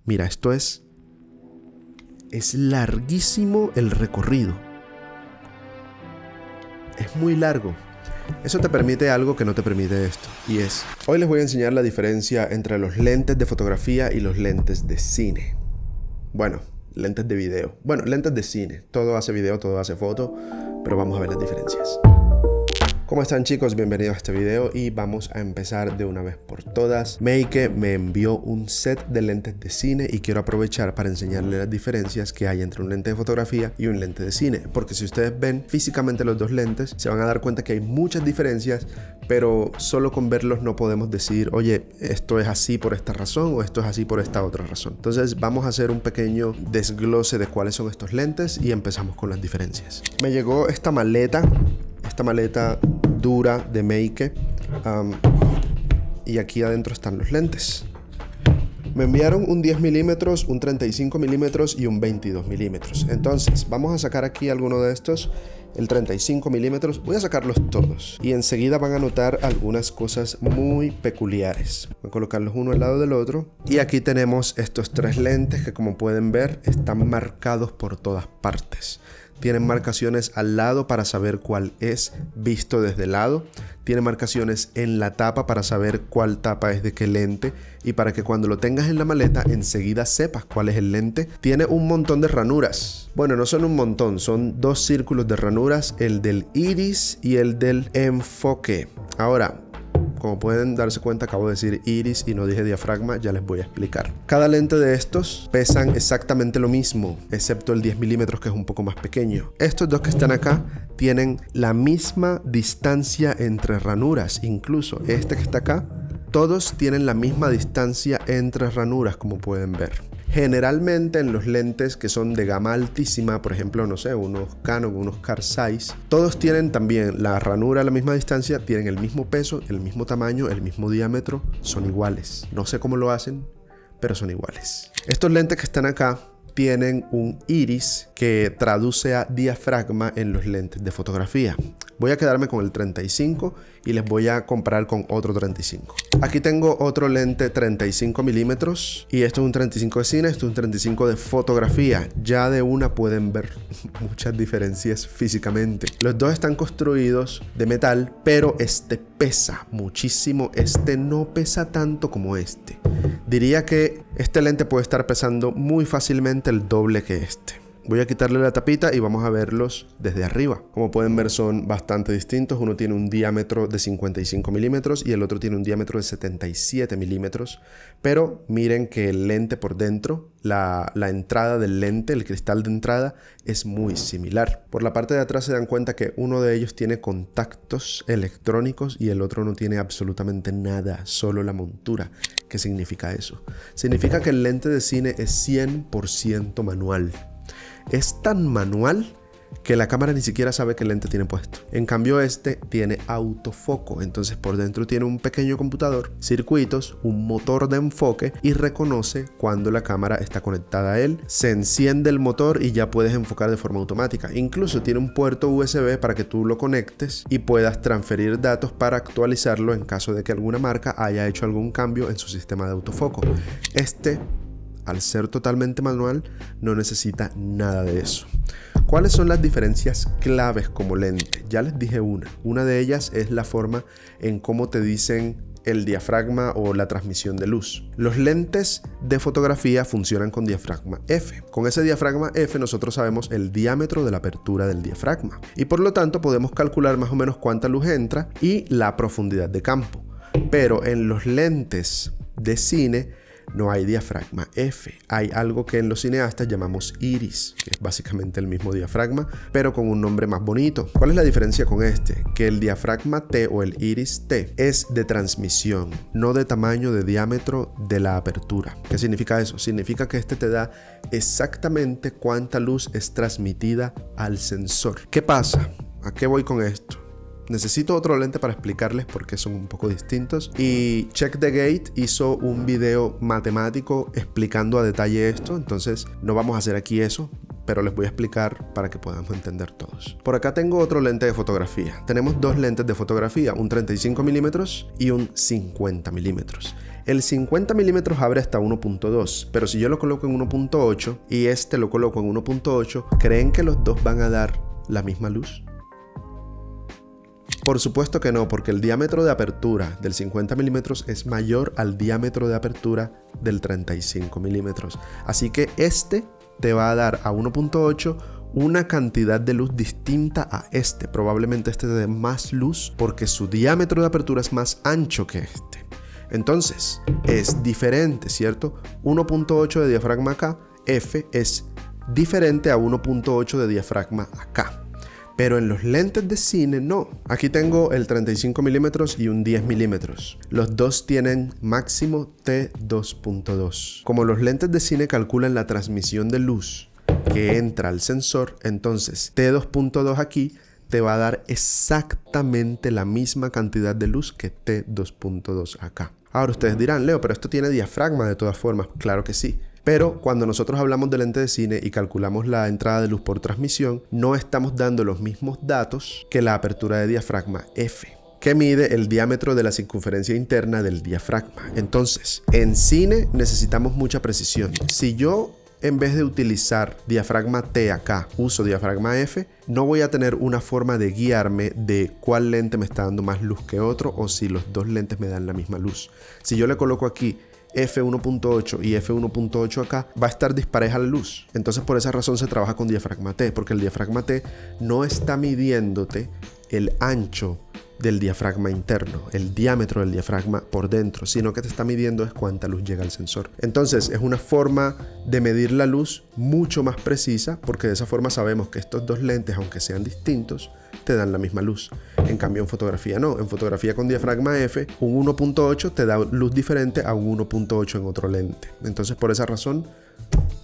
Mira, esto es larguísimo el recorrido. Es muy largo. Eso te permite algo que no te permite esto, y hoy les voy a enseñar la diferencia entre los lentes de fotografía y los lentes de cine. Bueno, lentes de video. Bueno, lentes de cine. Todo hace video, todo hace foto, pero vamos a ver las diferencias. ¿Cómo están, chicos? Bienvenidos a este video y vamos a empezar de una vez por todas. Meike me envió un set de lentes de cine y quiero aprovechar para enseñarles las diferencias que hay entre un lente de fotografía y un lente de cine, porque si ustedes ven físicamente los dos lentes se van a dar cuenta que hay muchas diferencias, pero solo con verlos no podemos decir, oye, esto es así por esta razón o esto es así por esta otra razón. Entonces vamos a hacer un pequeño desglose de cuáles son estos lentes y empezamos con las diferencias. Me llegó esta maleta dura de Meike, y aquí adentro están los lentes. Me enviaron un 10 milímetros, un 35 milímetros y un 22 milímetros. Entonces vamos a sacar aquí alguno de estos. El 35 milímetros, voy a sacarlos todos y enseguida van a notar algunas cosas muy peculiares. Voy a colocarlos uno al lado del otro y aquí tenemos estos tres lentes que, como pueden ver, están marcados por todas partes. Tienen marcaciones al lado para saber cuál es visto desde el lado. Tiene marcaciones en la tapa para saber cuál tapa es de qué lente y para que cuando lo tengas en la maleta enseguida sepas cuál es el lente. Tiene un montón de ranuras. Bueno, no son un montón, son dos círculos de ranuras, el del iris y el del enfoque. Ahora, como pueden darse cuenta, acabo de decir iris y no dije diafragma, ya les voy a explicar. Cada lente de estos pesan exactamente lo mismo, excepto el 10 milímetros que es un poco más pequeño. Estos dos que están acá tienen la misma distancia entre ranuras, incluso este que está acá, todos tienen la misma distancia entre ranuras, como pueden ver. Generalmente en los lentes que son de gama altísima, por ejemplo, no sé, unos Canon, unos Carl Zeiss, todos tienen también la ranura a la misma distancia, tienen el mismo peso, el mismo tamaño, el mismo diámetro, son iguales. No sé cómo lo hacen, pero son iguales. Estos lentes que están acá tienen un iris que traduce a diafragma en los lentes de fotografía. Voy a quedarme con el 35 y les voy a comparar con otro 35. Aquí tengo otro lente 35 milímetros y esto es un 35 de cine, esto es un 35 de fotografía. Ya de una pueden ver muchas diferencias físicamente. Los dos están construidos de metal, pero este pesa muchísimo. Este no pesa tanto como este. Diría que este lente puede estar pesando muy fácilmente el doble que este. Voy a quitarle la tapita y vamos a verlos desde arriba. Como pueden ver, son bastante distintos. Uno tiene un diámetro de 55 milímetros y el otro tiene un diámetro de 77 milímetros. Pero miren que el lente por dentro, la entrada del lente, el cristal de entrada, es muy similar. Por la parte de atrás se dan cuenta que uno de ellos tiene contactos electrónicos y el otro no tiene absolutamente nada, solo la montura. ¿Qué significa eso? Significa que el lente de cine es 100% manual. Es tan manual que la cámara ni siquiera sabe qué lente tiene puesto. En cambio este tiene autofoco, entonces por dentro tiene un pequeño computador, circuitos, un motor de enfoque y reconoce cuando la cámara está conectada a él. Se enciende el motor y ya puedes enfocar de forma automática. Incluso tiene un puerto USB para que tú lo conectes y puedas transferir datos para actualizarlo en caso de que alguna marca haya hecho algún cambio en su sistema de autofoco. Al ser totalmente manual, no necesita nada de eso. ¿Cuáles son las diferencias claves como lente? Ya les dije una. Una de ellas es la forma en cómo te dicen el diafragma o la transmisión de luz. Los lentes de fotografía funcionan con diafragma F. Con ese diafragma F nosotros sabemos el diámetro de la apertura del diafragma y por lo tanto podemos calcular más o menos cuánta luz entra y la profundidad de campo. Pero en los lentes de cine no hay diafragma F. Hay algo que en los cineastas llamamos iris, que es básicamente el mismo diafragma, pero con un nombre más bonito. ¿Cuál es la diferencia con este? Que el diafragma T o el iris T es de transmisión, no de tamaño de diámetro de la apertura. ¿Qué significa eso? Significa que este te da exactamente cuánta luz es transmitida al sensor. ¿Qué pasa? ¿A qué voy con esto? Necesito otro lente para explicarles por qué son un poco distintos. Y Check the Gate hizo un video matemático explicando a detalle esto. Entonces no vamos a hacer aquí eso, pero les voy a explicar para que podamos entender todos. Por acá tengo otro lente de fotografía. Tenemos dos lentes de fotografía, un 35 milímetros y un 50 milímetros. El 50 milímetros abre hasta 1.2, pero si yo lo coloco en 1.8 y este lo coloco en 1.8, ¿creen que los dos van a dar la misma luz? Por supuesto que no, porque el diámetro de apertura del 50 milímetros es mayor al diámetro de apertura del 35 milímetros. Así que este te va a dar a 1.8 una cantidad de luz distinta a este. Probablemente este te dé más luz porque su diámetro de apertura es más ancho que este. Entonces, es diferente, ¿cierto? 1.8 de diafragma acá, F es diferente a 1.8 de diafragma acá. Pero en los lentes de cine no. Aquí tengo el 35 milímetros y un 10 milímetros. Los dos tienen máximo T2.2. Como los lentes de cine calculan la transmisión de luz que entra al sensor, entonces T2.2 aquí te va a dar exactamente la misma cantidad de luz que T2.2 acá. Ahora ustedes dirán, Leo, pero esto tiene diafragma de todas formas. Claro que sí. Pero cuando nosotros hablamos de lente de cine y calculamos la entrada de luz por transmisión, no estamos dando los mismos datos que la apertura de diafragma F, que mide el diámetro de la circunferencia interna del diafragma. Entonces, en cine necesitamos mucha precisión. Si yo, en vez de utilizar diafragma T acá, uso diafragma F, no voy a tener una forma de guiarme de cuál lente me está dando más luz que otro o si los dos lentes me dan la misma luz. Si yo le coloco aquí F1.8 y F1.8 acá, va a estar dispareja la luz. Entonces por esa razón se trabaja con diafragma T, porque el diafragma T no está midiéndote el ancho del diafragma interno, el diámetro del diafragma por dentro, sino que te está midiendo es cuánta luz llega al sensor. Entonces es una forma de medir la luz mucho más precisa, porque de esa forma sabemos que estos dos lentes, aunque sean distintos, te dan la misma luz. En cambio en fotografía no. En fotografía con diafragma F, un 1.8 te da luz diferente a un 1.8 en otro lente. Entonces por esa razón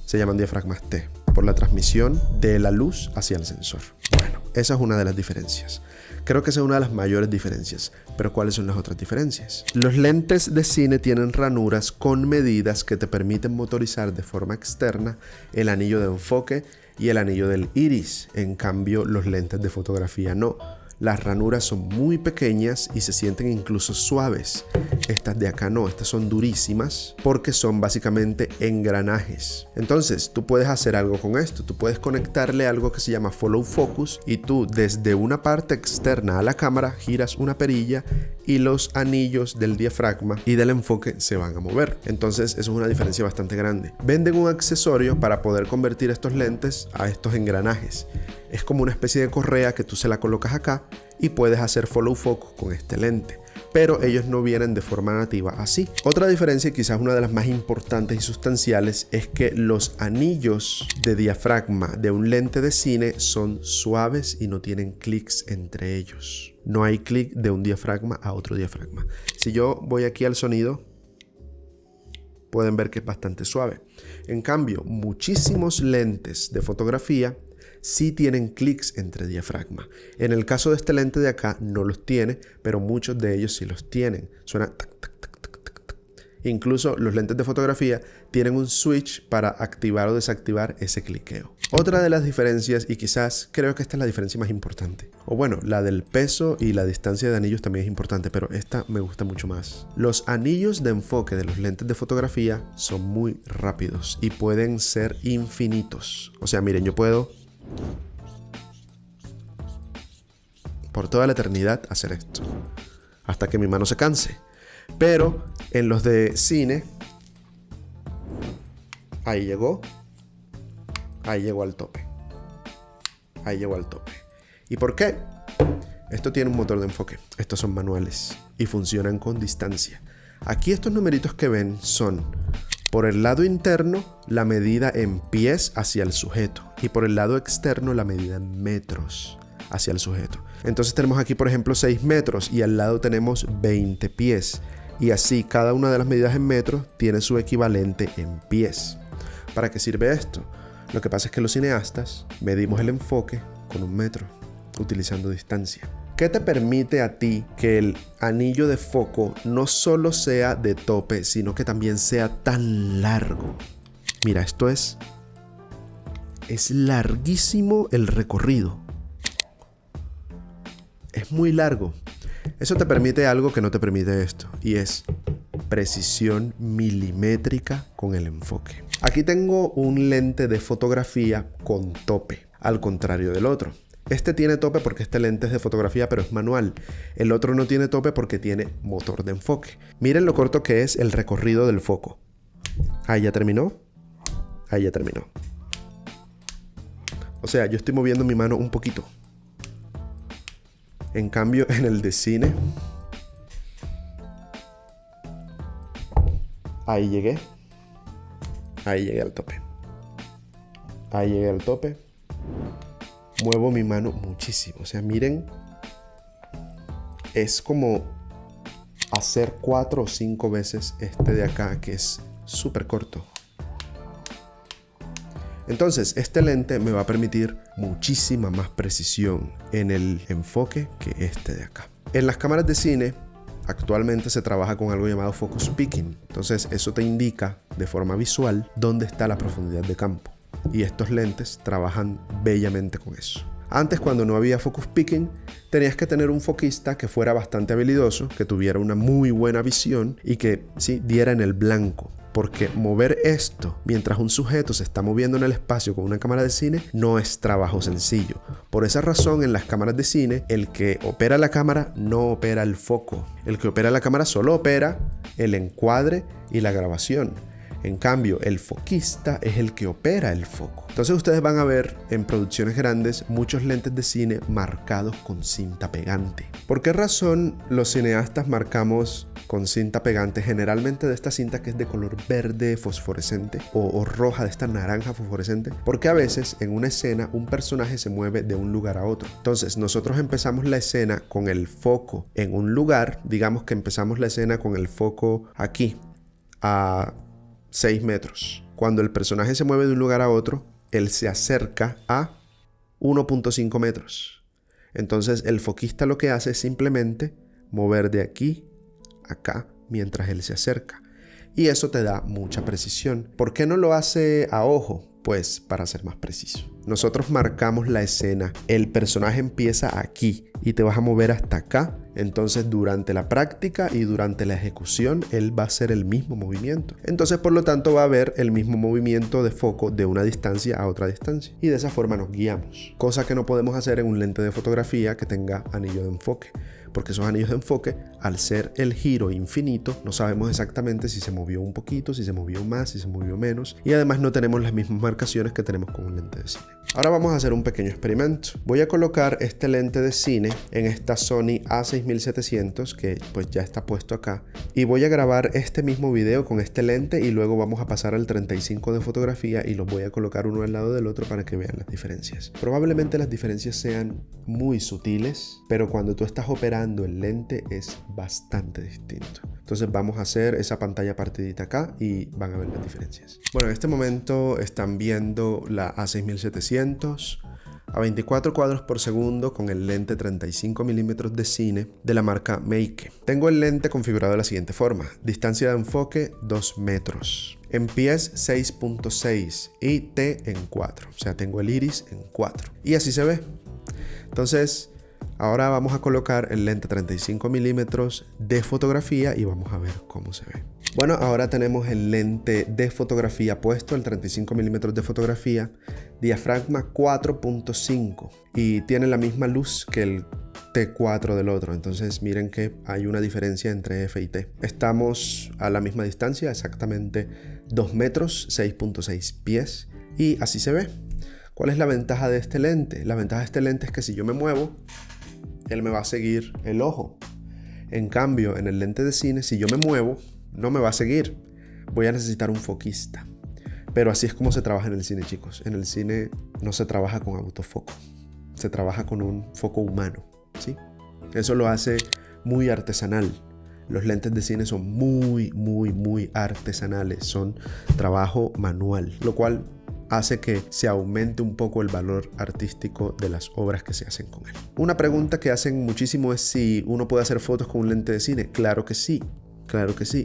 se llaman diafragmas T, por la transmisión de la luz hacia el sensor. Bueno, esa es una de las diferencias. Creo que esa es una de las mayores diferencias. Pero ¿cuáles son las otras diferencias? Los lentes de cine tienen ranuras con medidas que te permiten motorizar de forma externa el anillo de enfoque y el anillo del iris. En cambio, los lentes de fotografía no. Las ranuras son muy pequeñas y se sienten incluso suaves. Estas de acá no, estas son durísimas porque son básicamente engranajes. Entonces, tú puedes hacer algo con esto. Tú puedes conectarle algo que se llama follow focus y tú desde una parte externa a la cámara giras una perilla y los anillos del diafragma y del enfoque se van a mover. Entonces, eso es una diferencia bastante grande. Venden un accesorio para poder convertir estos lentes a estos engranajes. Es como una especie de correa que tú se la colocas acá y puedes hacer follow focus con este lente. Pero ellos no vienen de forma nativa así. Otra diferencia, quizás una de las más importantes y sustanciales, es que los anillos de diafragma de un lente de cine son suaves y no tienen clics entre ellos. No hay clic de un diafragma a otro diafragma. Si yo voy aquí al sonido, pueden ver que es bastante suave. En cambio, muchísimos lentes de fotografía sí tienen clics entre diafragma. En el caso de este lente de acá no los tiene, pero muchos de ellos sí los tienen. Suena tac, tac, tac, tac, tac, tac. Incluso los lentes de fotografía tienen un switch para activar o desactivar ese cliqueo. Otra de las diferencias, y quizás creo que esta es la diferencia más importante, o bueno, la del peso y la distancia de anillos también es importante, pero esta me gusta mucho más. Los anillos de enfoque de los lentes de fotografía son muy rápidos y pueden ser infinitos. O sea, miren, yo puedo por toda la eternidad hacer esto hasta que mi mano se canse. Pero en los de cine, ahí llegó al tope. Ahí llegó al tope. ¿Y por qué? Esto tiene un motor de enfoque. Estos son manuales y funcionan con distancia. Aquí estos numeritos que ven son por el lado interno la medida en pies hacia el sujeto y por el lado externo la medida en metros hacia el sujeto. Entonces tenemos aquí por ejemplo 6 metros y al lado tenemos 20 pies y así cada una de las medidas en metros tiene su equivalente en pies. ¿Para qué sirve esto? Lo que pasa es que los cineastas medimos el enfoque con 1 metro utilizando distancia. ¿Qué te permite a ti que el anillo de foco no solo sea de tope, sino que también sea tan largo? Mira, esto es larguísimo el recorrido. Es muy largo. Eso te permite algo que no te permite esto, y es precisión milimétrica con el enfoque. Aquí tengo un lente de fotografía con tope, al contrario del otro. Este tiene tope porque este lente es de fotografía, pero es manual. El otro no tiene tope porque tiene motor de enfoque. Miren lo corto que es el recorrido del foco. Ahí ya terminó. Ahí ya terminó. O sea, yo estoy moviendo mi mano un poquito. En cambio, en el de cine, ahí llegué. Ahí llegué al tope. Ahí llegué al tope. Muevo mi mano muchísimo. O sea, miren. Es como hacer 4 o 5 veces este de acá, que es súper corto. Entonces, este lente me va a permitir muchísima más precisión en el enfoque que este de acá. En las cámaras de cine, actualmente se trabaja con algo llamado focus picking. Entonces, eso te indica de forma visual dónde está la profundidad de campo. Y estos lentes trabajan bellamente con eso. Antes, cuando no había focus picking, tenías que tener un foquista que fuera bastante habilidoso, que tuviera una muy buena visión y que sí diera en el blanco. Porque mover esto mientras un sujeto se está moviendo en el espacio con una cámara de cine no es trabajo sencillo. Por esa razón, en las cámaras de cine, el que opera la cámara no opera el foco. El que opera la cámara solo opera el encuadre y la grabación. En cambio, el foquista es el que opera el foco. Entonces ustedes van a ver en producciones grandes muchos lentes de cine marcados con cinta pegante. ¿Por qué razón los cineastas marcamos con cinta pegante? Generalmente de esta cinta que es de color verde fosforescente o roja, de esta naranja fosforescente. Porque a veces en una escena un personaje se mueve de un lugar a otro. Entonces nosotros empezamos la escena con el foco en un lugar. Digamos que empezamos la escena con el foco aquí a 6 metros. Cuando el personaje se mueve de un lugar a otro, él se acerca a 1.5 metros. Entonces el foquista lo que hace es simplemente mover de aquí a acá mientras él se acerca. Y eso te da mucha precisión. ¿Por qué no lo hace a ojo? Pues para ser más preciso. Nosotros marcamos la escena. El personaje empieza aquí y te vas a mover hasta acá. Entonces durante la práctica y durante la ejecución él va a hacer el mismo movimiento. Entonces por lo tanto va a haber el mismo movimiento de foco de una distancia a otra distancia. Y de esa forma nos guiamos. Cosa que no podemos hacer en un lente de fotografía que tenga anillo de enfoque. Porque esos anillos de enfoque, al ser el giro infinito, no sabemos exactamente si se movió un poquito, si se movió más, si se movió menos. Y además no tenemos las mismas marcaciones que tenemos con un lente de cine. Ahora vamos a hacer un pequeño experimento. Voy a colocar este lente de cine en esta Sony A6700 que pues ya está puesto acá. Y voy a grabar este mismo video con este lente y luego vamos a pasar al 35 de fotografía y los voy a colocar uno al lado del otro para que vean las diferencias. Probablemente las diferencias sean muy sutiles, pero cuando tú estás operando el lente es bastante distinto. Entonces vamos a hacer esa pantalla partidita acá y van a ver las diferencias. Bueno, en este momento están viendo la A6700 a 24 cuadros por segundo con el lente 35 mm de cine de la marca Meike. Tengo el lente configurado de la siguiente forma. Distancia de enfoque 2 metros. En pies 6.6 y T en 4. O sea, tengo el iris en 4. Y así se ve. Entonces, ahora vamos a colocar el lente 35 mm de fotografía y vamos a ver cómo se ve. Bueno, ahora tenemos el lente de fotografía puesto, el 35 mm de fotografía, diafragma 4.5 y tiene la misma luz que el T4 del otro. Entonces miren que hay una diferencia entre F y T. Estamos a la misma distancia, exactamente 2 metros, 6.6 pies y así se ve. ¿Cuál es la ventaja de este lente? La ventaja de este lente es que si yo me muevo, él me va a seguir el ojo. En cambio, en el lente de cine, si yo me muevo, no me va a seguir. Voy a necesitar un foquista. Pero así es como se trabaja en el cine, chicos. En el cine no se trabaja con autofoco. Se trabaja con un foco humano, ¿sí? Eso lo hace muy artesanal. Los lentes de cine son muy artesanales. Son trabajo manual, lo cual hace que se aumente un poco el valor artístico de las obras que se hacen con él. Una pregunta que hacen muchísimo es si uno puede hacer fotos con un lente de cine. Claro que sí,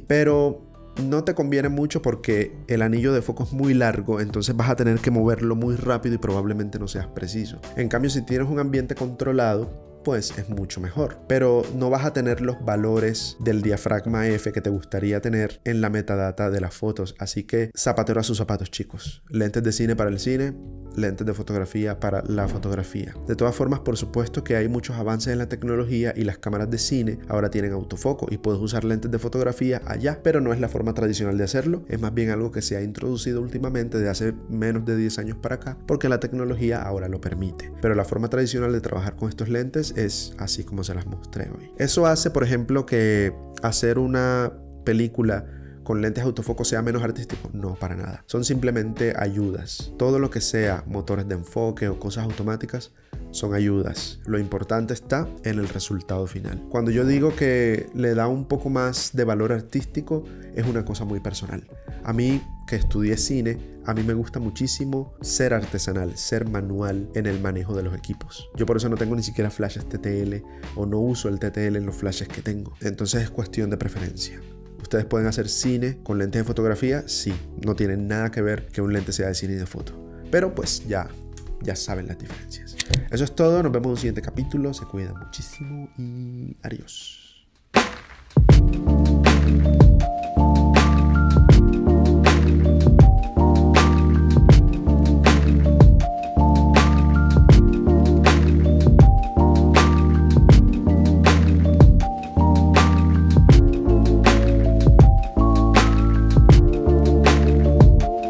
pero no te conviene mucho porque el anillo de foco es muy largo, entonces vas a tener que moverlo muy rápido y probablemente no seas preciso. En cambio, si tienes un ambiente controlado, pues es mucho mejor. Pero no vas a tener los valores del diafragma F que te gustaría tener en la metadata de las fotos. Así que zapatero a sus zapatos, chicos. Lentes de cine para el cine, lentes de fotografía para la fotografía. De todas formas, por supuesto que hay muchos avances en la tecnología y las cámaras de cine ahora tienen autofoco y puedes usar lentes de fotografía allá, pero no es la forma tradicional de hacerlo. Es más bien algo que se ha introducido últimamente de hace menos de 10 años para acá, porque la tecnología ahora lo permite. Pero la forma tradicional de trabajar con estos lentes es así como se las mostré hoy. Eso hace, por ejemplo, que hacer una película con lentes autofoco sea menos artístico. No, para nada. Son simplemente ayudas. Todo lo que sea motores de enfoque o cosas automáticas son ayudas. Lo importante está en el resultado final. Cuando yo digo que le da un poco más de valor artístico, es una cosa muy personal. A mí, que estudié cine, a mí me gusta muchísimo ser artesanal, ser manual en el manejo de los equipos. Yo por eso no tengo ni siquiera flashes TTL o no uso el TTL en los flashes que tengo. Entonces es cuestión de preferencia. ¿Ustedes pueden hacer cine con lentes de fotografía? Sí, no tiene nada que ver que un lente sea de cine y de foto. Pero pues ya saben las diferencias. Eso es todo, nos vemos en un siguiente capítulo. Se cuidan muchísimo y adiós.